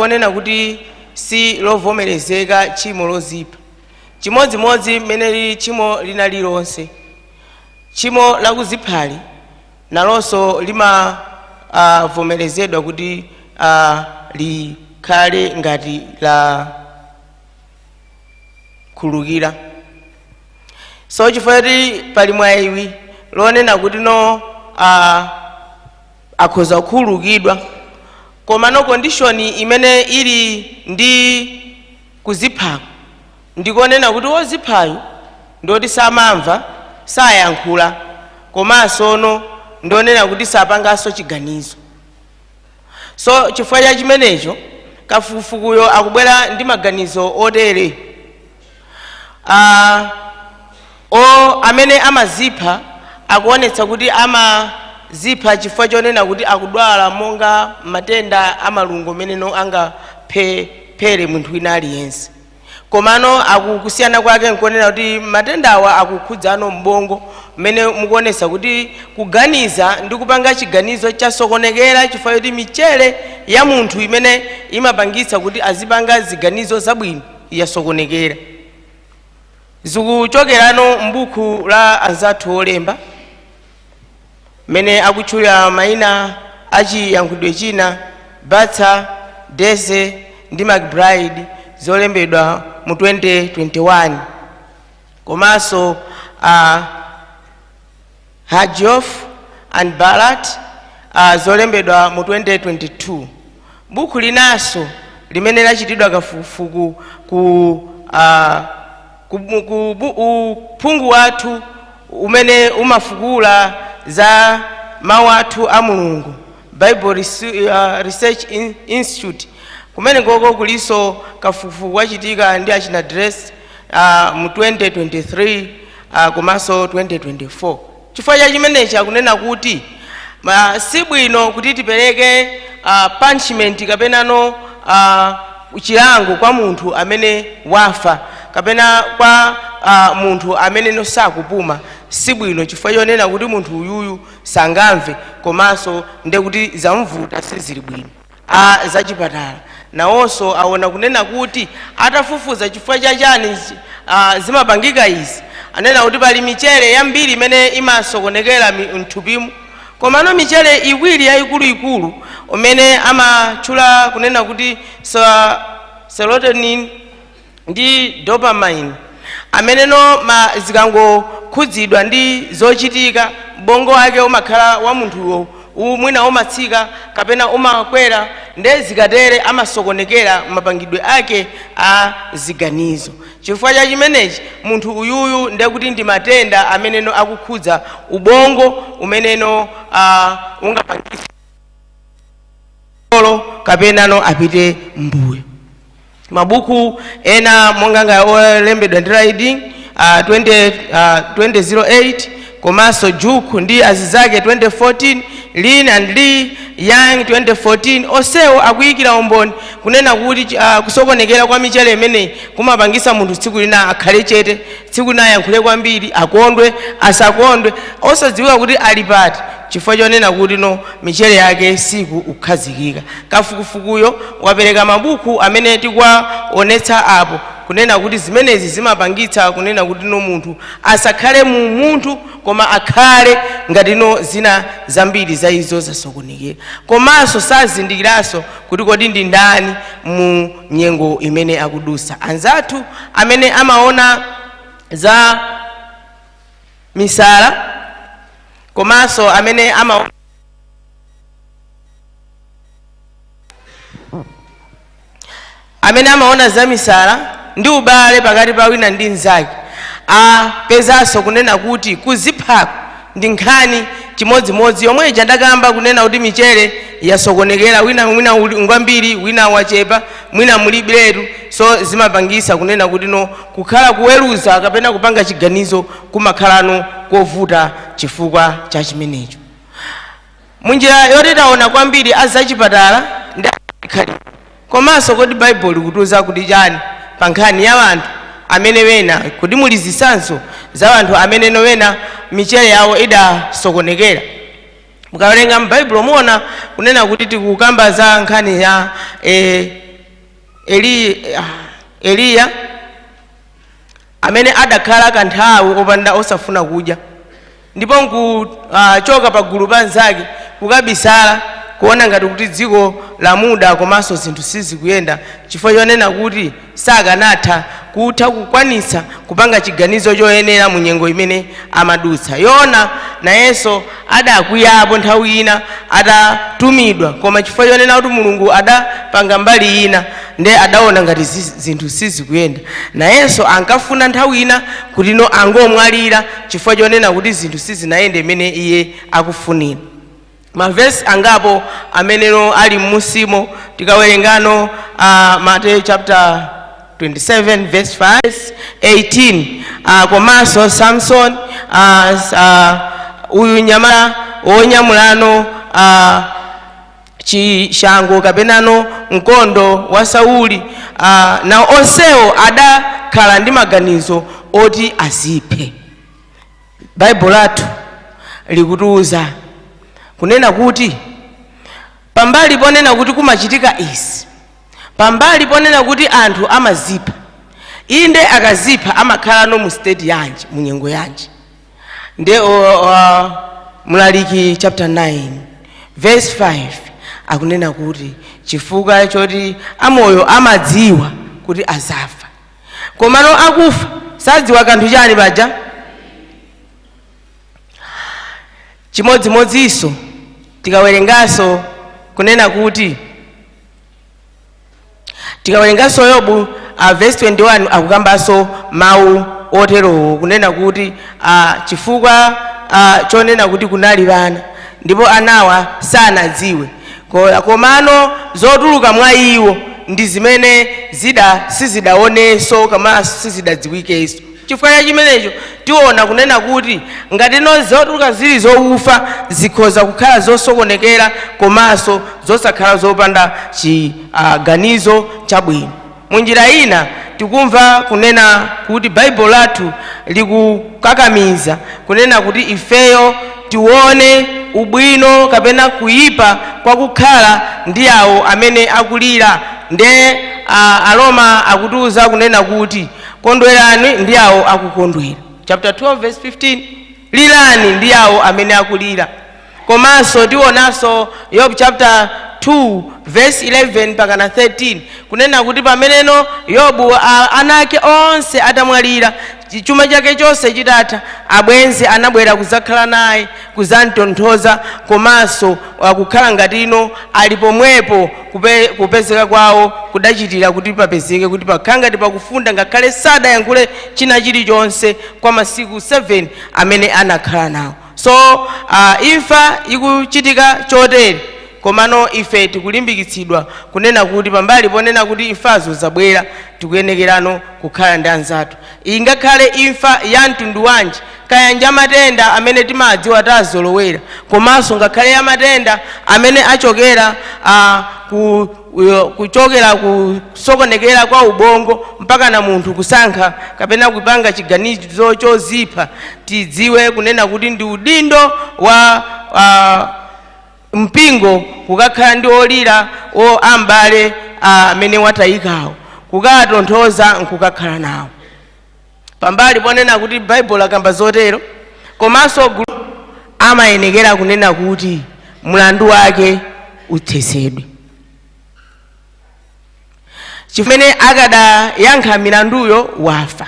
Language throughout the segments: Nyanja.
Onena kuti si lovomerezeka chimo lozipa chimodzimodzi mmene chimo lina lilonse chimo lakuziphali nalonso vomerezedwa kuti likhale ngati la khululukira. So chifukwa pali mwayi lonena kuti akhoza kukhululukidwa koma no condition imene ili ndi kuziphako ndikonena kuti woziphayo ndoti samamva sayankhula komanso ndonena kuti sapanganso chiganizo. So chifukwa cha chimenecho kafukufukuyo akubwera ndi maganizo otere amene amazipha akuonetsa kuti amazipha chifukwa chonena kuti akudwala monga matenda amalungo meneno angaphere munthu wina aliyense komano akukusiyana kwake nkonena kuti matendawa akukhudzano mbongo mmene mukuonetsa kuti kuganiza ndi kupanga chiganizo chasokonekera chifukwa kuti michere ya munthu imene imapangitsa kuti azipanga ziganizo zabwino yasokonekera. Zikuchokerano m'buku la anzathu olemba mene akutchula mayina achiyankhulidwe china Batha, Dese ndi McBride zolembedwa mu 2021 komanso Hajiof and Barat zolembedwa mu 2022. Buku linanso limene lachitidwa kafukufuku uphungu wathu umene umafukula za mawu athu a Mulungu Bible Research Institute kumene koko kuliso kafukufuku wachitika ndi achina dress mu 2023 komanso 2024. Chifukwa cha chimenechi akunena kuti sibwino kuti tipereke punishment kapena chilango kwa munthu amene wafa kapena kwa munthu amene sakupuma sibwino chifukwa chonena kuti munthu uyuyu sangamve komanso nde kuti zamvuta sizili bwino. Zachipatala nawonso aona kunena kuti atafufuza chifukwa chachani zimapangika izi anena kuti pali michere yambiri imene imasokonekera mthupimu komano michere iwiri yayikuluikulu umene amatchula kunena kuti serotonin ndi dopamine amene zikangokhudzidwa ndi zochitika bongo wake umakhala wa munthuwo mwina umatsika kapena umakwera nde zikatere amasokonekera mapangidwe ake a ziganizo. Chifukwa cha chimenechi munthu uyuyu nde kuti ndi matenda amene akukhudza ubongo umene ungapangisa kapena apite mbuyo. Mabuku ena monga nga olembedwa ndi Reading 2008 komanso Juku ndi azizake 2014, Lin and Lee Young 2014 onsewo akuyikira umboni kunena kuti kusokonekera kwa michere imene kumapangisa munthu tsiku lina akhale chete tsiku lina ayankhule kwambiri akondwe asakondwe osadziwika kuti ali pati chifukwa chonena kuti michere yake siku ukhazikika. Kafukufukuyo wapereka mabuku amene tikwaonetsa apo kunena kuti zimenezi zimapangitsa kunena kuti munthu asakhale mu munthu koma akhale ngati zina zambiri za izo zasokonekera komanso sazindikiranso kuti kodi ndi ndani mu nyengo imene akudusa. Anzathu amene amaona za misala komanso amene amaona za misala ndi ubale pakati pa wina ndi nzake apezanso kunena kuti kuziphako ndi nkhani chimodzimodzi yomwe ndakamba kunena kuti michere yasokonekera wina ngwambiri wina wachepa mwina mulibiretu so zimapangisa kunena kuti kukhala kuweruza kapena kupanga chiganizo kumakhalano kovuta chifukwa cha chimenecho. Munjira yoti taona kwambiri azachipatala ndi komanso kodi Bible likutuza kuti chani pa nkhani ya anthu amene wena kuti mulizisanso za anthu amene wena michere yawo idasokonekera. Mukawerenga m'Bible muona kunena kuti tikukamba za nkhani ya Eliya amene adakhala kanthawi opanda osafuna kudya, ndipo nkuchoka pagulu panzake kukabisala kuona ngati kuti dziko lamuda komanso zinthu sizikuyenda, chifukwa chonena kuti sakanatha kukwanitsa kupanga chiganizo choyenera mu nyengo imene amadutsa. Yona nayenso adakwiyapo nthawi ina atatumidwa, koma chifukwa chonena kuti Mulungu adapanga mbali ina nde adaona ngati zinthu sizikuyenda, nayenso ankafuna nthawi ina kuti angomwalira chifukwa chonena kuti zinthu sizinayende imene iye akufunira. Mavesi angapo ameneno ali musimo tikawerengano Matthew chapter 27 verse 5 18 komanso Samson uyu nyamala wonyamulano chishango kapenano mkondo wa Sauli, na onsewo adakhala ndi maganizo oti aziphe. Bible lathu likutiuza kunena kuti pambali ponena kuti kumachitika izi, pambali ponena kuti anthu amazipha, inde akazipha amakhala mu state yanji, mu nyengo yanji. Nde Mlaliki chapter 9 verse 5 akunena kuti chifukwa choti amoyo amadziwa kuti azafa, komano akufa sadziwa kanthu chani paja. Chimodzimodzinso tikawerengaso kunena kuti tikawerengaso Yobu verse 21 akukambaso mawu oterowo kunena kuti chifukwa chonena kuti kunali vana ndipo anawa sanadziwe, komano zotuluka mwa iwo ndi zimene sizidaonenso kama sizidadziwikenso. Chifukwa cha chimenecho tiona kunena kuti ngati zotuluka zili zoufa zikhoza kukhala zosokonekera komanso zosakhala zopanda chiganizo chabwino. Munjira ina tikumva kunena kuti Bible lathu likukakamiza kunena kuti ifeyo tione ubwino kapena kuyipa kwa kukhala ndi awo amene akulira. Nde Aroma akutiuza kunena kuti kondwerani ndi awo akukondwera. Chapter 12 verse 15 lilani ndi awo amene akulira. Komanso tionanso Job chapter 2 verse 11 pakana 13 kunena kuti pameneno Yobu anake onse atamwalira, chuma chake chonse chitatha, abwenzi anabwera kuzakhala naye kuzamtonthoza, komanso kukhala ngatino ali pomwepo kupezeka kwawo kudachitira kuti papezeke kuti pakhala ngati pakufunda ngakhale sadayankhule china chilichonse kwa masiku 7 amene anakhala nawo. So imfa ikuchitika chotere, komano ife tikulimbikitsidwa kunena kuti pambali ponena kuti imfazo zabwera tikuyenekerano kukhala ndi anzathu. Ingakhale imfa ya mtundu wanji, kaya nja matenda amene timadziwa tazolowera, komanso ngakhale ya matenda amene achokera kuchokera kusokonekera kwa ubongo mpaka na munthu kusankha kapena kupanga chiganizo chozipha, tidziwe kunena kuti ndi udindo wa mpingo kukakhala ndi olira ambale amene watayikawo, kukatonthoza nkukakhala nawo. Pambali ponena kuti Bible akamba zotero, komanso amayenekera kunena kuti mlandu wake uthesedwe. Chimene akadayankha milanduyo wafa.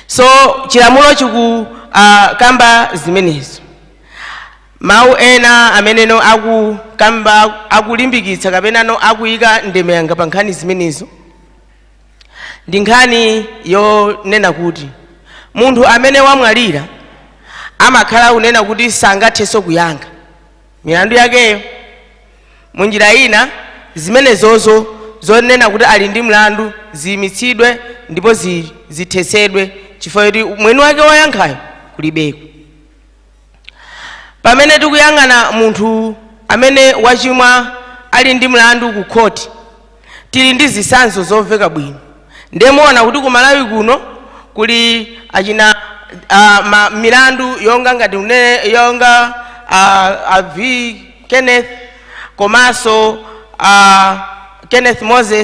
So chilamulo chikukamba zimenezo. Mawu ena ameneno akulimbikitsa kapena akuyika ndemanga pa nkhani zimenezo ndi nkhani yonena kuti munthu amene wamwalira amakhala kunena kuti sangathenso kuyankha milandu yakeyo. Munjira ina zimenezozo zonena kuti ali ndi mlandu ziyimitsidwe ndipo zithesedwe, chifukwa kuti mwini wake wayankhayo kulibeko. Pamene tikuyang'ana munthu amene wachimwa ali ndi mlandu ku khoti, tili ndi zitsanzo zomveka bwino. Ndemuona kuti ku Malawi kuno kuli achina milandu yonga ngati yonga V Kenneth komanso Kenneth Moses